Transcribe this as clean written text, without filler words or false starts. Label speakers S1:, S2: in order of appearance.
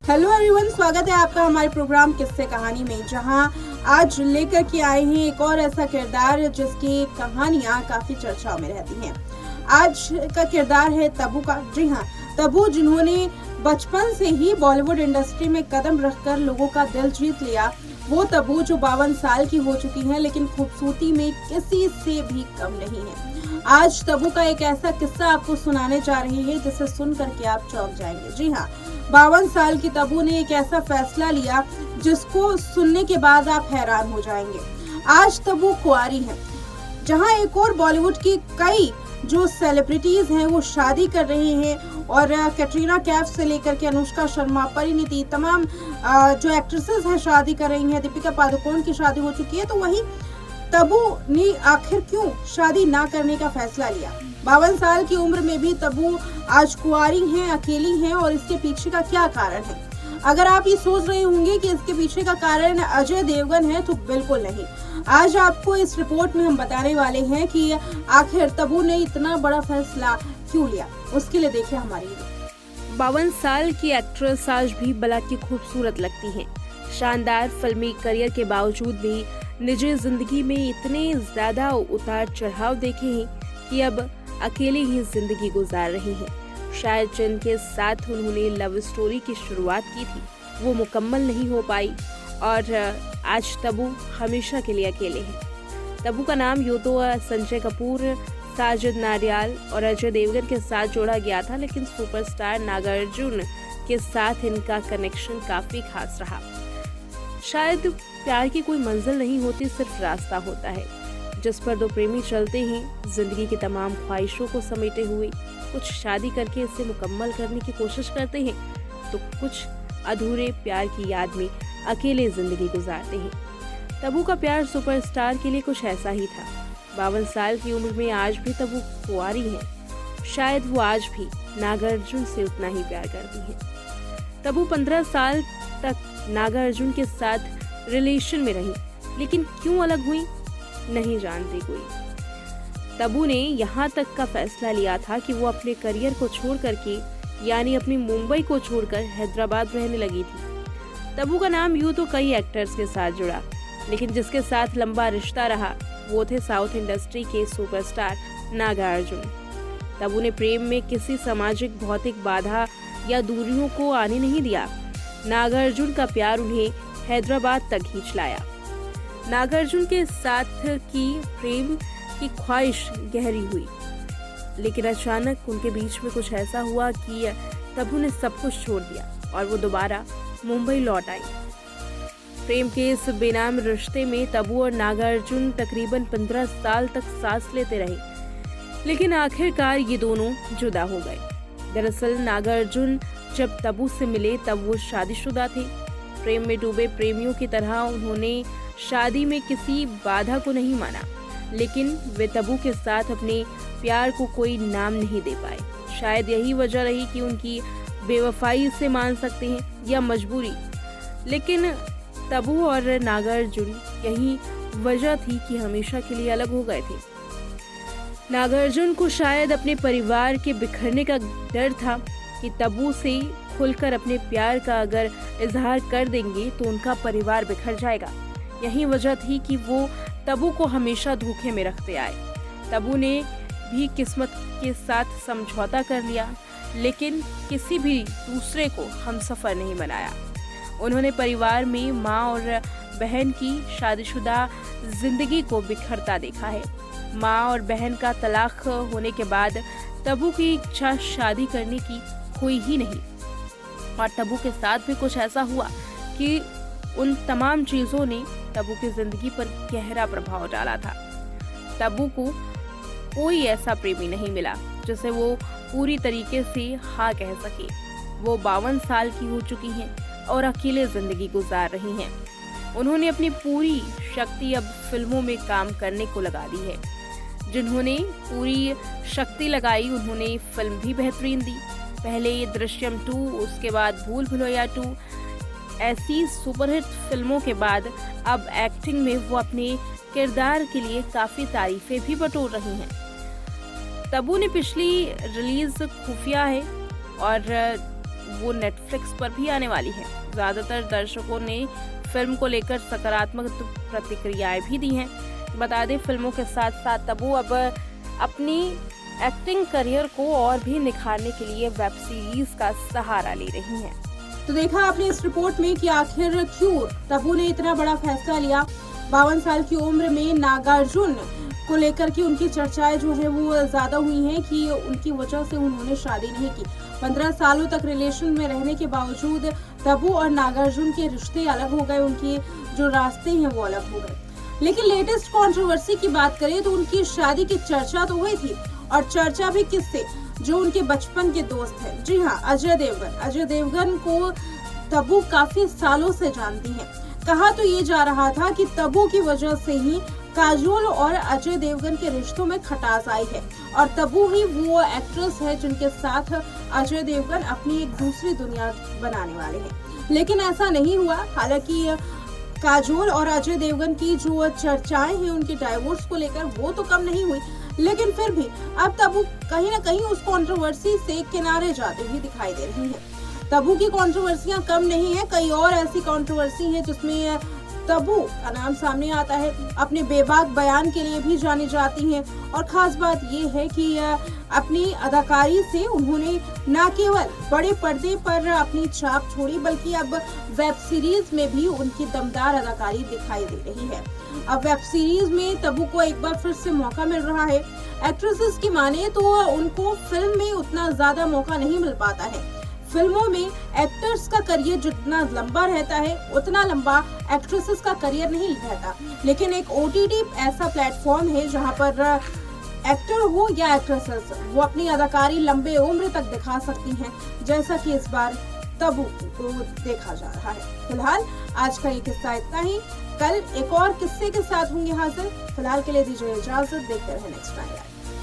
S1: Hello everyone, स्वागत है आपका हमारे प्रोग्राम किस्से कहानी में, जहां आज लेकर के आए हैं एक और ऐसा किरदार जिसकी कहानियां काफी चर्चाओं में रहती हैं। आज का किरदार है तब्बू का। जी हाँ, तब्बू जिन्होंने बचपन से ही बॉलीवुड इंडस्ट्री में कदम रखकर लोगों का दिल जीत लिया, वो तब्बू जो 52 साल की हो चुकी हैं, लेकिन खूबसूरती में किसी से भी कम नहीं है। आज तब्बू का एक ऐसा किस्सा आपको सुनाने जा रही है जिसे सुन करके आप चौंक जाएंगे। जी हाँ, 52 साल की तब्बू ने एक ऐसा फैसला लिया जिसको सुनने के बाद आप हैरान हो जाएंगे। आज तब्बू कुंवारी है, जहां एक और बॉलीवुड की कई जो सेलिब्रिटीज हैं वो शादी कर रहे हैं और कैटरीना कैफ से लेकर के अनुष्का शर्मा, परिणीति, तमाम जो एक्ट्रेसेस हैं शादी कर रही हैं। दीपिका पादुकोण की शादी हो चुकी है, तो वहीं तब्बू ने आखिर क्यों शादी ना करने का फैसला लिया? 52 साल की उम्र में भी तब्बू आज कुंवारी हैं, अकेली हैं, और इसके पीछे का क्या कारण है? अगर आप ये सोच रहे होंगे कि इसके पीछे का कारण अजय देवगन है, तो बिल्कुल नहीं। आज आपको इस रिपोर्ट में हम बताने वाले हैं कि आखिर तब्बू ने इतना बड़ा फैसला क्यों लिया। उसके लिए देखिए हमारी
S2: 52 साल की एक्ट्रेस आज भी भला की खूबसूरत लगती हैं। शानदार फिल्मी करियर के बावजूद भी निजी जिंदगी में इतने ज्यादा उतार चढ़ाव देखे हैं कि अब अकेले ही जिंदगी गुजार रही हैं। शायद जिनके साथ उन्होंने लव स्टोरी की शुरुआत की थी वो मुकम्मल नहीं हो पाई और आज तब्बू हमेशा के लिए अकेले हैं। तब्बू का नाम यूं तो संजय कपूर, साजिद नाडियाल और अजय देवगन के साथ जोड़ा गया था, लेकिन सुपरस्टार नागार्जुन के साथ इनका कनेक्शन काफी खास रहा। शायद प्यार की कोई मंजिल नहीं होती, सिर्फ रास्ता होता है जिस पर दो प्रेमी चलते हैं जिंदगी की तमाम ख्वाहिशों को समेटे हुए। कुछ शादी करके इसे मुकम्मल करने की कोशिश करते हैं, तो कुछ अधूरे प्यार की याद में अकेले जिंदगी गुजारते हैं। तब्बू का प्यार सुपरस्टार के लिए कुछ ऐसा ही था। 52 साल की उम्र में आज भी तब्बू कुंवारी है। शायद वो आज भी नागार्जुन से उतना ही प्यार करती है। तब्बू 15 साल तक नागार्जुन के साथ रिलेशन में रही, लेकिन क्यों अलग हुई नहीं जानती कोई। तब्बू ने यहाँ तक का फैसला लिया था कि वो अपने करियर को छोड़ करके, यानी अपनी मुंबई को छोड़कर हैदराबाद रहने लगी थी। तब्बू का नाम यूं तो कई एक्टर्स के साथ जुड़ा, लेकिन जिसके साथ लंबा रिश्ता रहा वो थे साउथ इंडस्ट्री के सुपरस्टार नागार्जुन। तब्बू ने प्रेम में किसी सामाजिक भौतिक बाधा या दूरियों को आने नहीं दिया। नागार्जुन का प्यार उन्हें हैदराबाद तक खींच लाया। नागार्जुन के साथ की प्रेम की ख्वाहिश गहरी हुई, लेकिन अचानक उनके बीच में कुछ ऐसा हुआ कि तब्बू ने सब कुछ छोड़ दिया और वो दोबारा मुंबई लौट आई। प्रेम के इस बेनाम रिश्ते में तब्बू और नागार्जुन तकरीबन 15 साल तक सांस लेते रहे, लेकिन आखिरकार ये दोनों जुदा हो गए। दरअसल नागार्जुन जब तब्बू से मिले तब वो शादीशुदा थे। प्रेम में डूबे प्रेमियों की तरह उन्होंने शादी में किसी बाधा को नहीं माना, लेकिन वे तब्बू के साथ अपने प्यार को कोई नाम नहीं दे पाए। शायद यही वजह रही कि उनकी बेवफाई से मान सकते हैं या मजबूरी, लेकिन तब्बू और नागार्जुन यही वजह थी कि हमेशा के लिए अलग हो गए थे। नागार्जुन को शायद अपने परिवार के बिखरने का डर था कि तब्बू से खुलकर अपने प्यार का अगर इजहार कर देंगे तो उनका परिवार बिखर जाएगा। यही वजह थी कि वो तब्बू को हमेशा धोखे में रखते आए। तब्बू ने भी किस्मत के साथ समझौता कर लिया, लेकिन किसी भी दूसरे को हमसफर नहीं बनाया। उन्होंने परिवार में माँ और बहन की शादीशुदा जिंदगी को बिखरता देखा है। माँ और बहन का तलाक होने के बाद तब्बू की इच्छा शादी करने की हुई ही नहीं, और तब्बू के साथ भी कुछ ऐसा हुआ कि उन तमाम चीजों ने तब्बू की जिंदगी पर गहरा प्रभाव डाला था। तब्बू को कोई ऐसा प्रेमी नहीं मिला जिसे वो पूरी तरीके से हाँ कह सके। वो 52 साल की हो चुकी हैं और अकेले जिंदगी गुजार रही हैं। उन्होंने अपनी पूरी शक्ति अब फिल्मों में काम करने को लगा दी है। जिन्होंने पूरी शक्ति लगाई उन्होंने फिल्म भी बेहतरीन दी। पहले दृश्यम 2, उसके बाद भूल भुलैया 2, ऐसी सुपरहिट फिल्मों के बाद अब एक्टिंग में वो अपने किरदार के लिए काफी तारीफें भी बटोर रही हैं। तब्बू ने पिछली रिलीज खुफिया है और वो नेटफ्लिक्स पर भी आने वाली है। ज़्यादातर दर्शकों ने फिल्म को लेकर सकारात्मक प्रतिक्रियाएं भी दी हैं। बता दें, फिल्मों के साथ साथ तब्बू अब अपनी एक्टिंग करियर को और भी निखारने के लिए वेब सीरीज का सहारा ले रही हैं।
S1: तो देखा आपने इस रिपोर्ट में कि आखिर क्यों तब्बू ने इतना बड़ा फैसला लिया। 52 साल की उम्र में नागार्जुन को लेकर के उनकी चर्चाएं जो है वो ज्यादा हुई हैं कि उनकी वजह से उन्होंने शादी नहीं की। 15 सालों तक रिलेशन में रहने के बावजूद तब्बू और नागार्जुन के रिश्ते अलग हो गए, उनके जो रास्ते हैं वो अलग हो गए। लेकिन लेटेस्ट कंट्रोवर्सी की बात करें तो उनकी शादी की चर्चा तो हुई थी, और चर्चा भी किससे, जो उनके बचपन के दोस्त हैं। जी हाँ, अजय देवगन। अजय देवगन को तब्बू काफी सालों से जानती हैं। कहा तो ये जा रहा था कि तब्बू की वजह से ही काजोल और अजय देवगन के रिश्तों में खटास आई है, और तब्बू ही वो एक्ट्रेस है जिनके साथ अजय देवगन अपनी एक दूसरी दुनिया बनाने वाले हैं। लेकिन ऐसा नहीं हुआ। हालांकि काजोल और अजय देवगन की जो चर्चाएं हैं उनके डाइवोर्स को लेकर, वो तो कम नहीं हुई, लेकिन फिर भी अब तब्बू कहीं ना कहीं उस कंट्रोवर्सी से किनारे जाते हुए दिखाई दे रही हैं। तब्बू की कंट्रोवर्सियां कम नहीं है, कई और ऐसी कंट्रोवर्सी हैं जिसमें तब्बू का नाम सामने आता है। अपने बेबाक बयान के लिए भी जानी जाती हैं, और खास बात ये है कि अपनी अदाकारी से उन्होंने न केवल बड़े पर्दे पर अपनी छाप छोड़ी, बल्कि अब वेब सीरीज में भी उनकी दमदार अदाकारी दिखाई दे रही है। अब वेब सीरीज में तब्बू को एक बार फिर से मौका मिल रहा है। एक्ट्रेसेस की माने तो उनको फिल्म में उतना ज्यादा मौका नहीं मिल पाता है। फिल्मों में एक्टर्स का करियर जितना लंबा रहता है, उतना लंबा एक्ट्रेसेस का करियर नहीं रहता। लेकिन एक OTT ऐसा प्लेटफॉर्म है जहां पर एक्टर हो या एक्ट्रेसेस, वो अपनी अदाकारी लंबे उम्र तक दिखा सकती हैं, जैसा कि इस बार तब्बू को देखा जा रहा है। फिलहाल आज का ये किस्सा इतना ही। कल एक और किस्से के साथ होंगे हाजिर। फिलहाल के लिए दीजिए इजाजत। देखते रहें नेक्स्ट टाइम।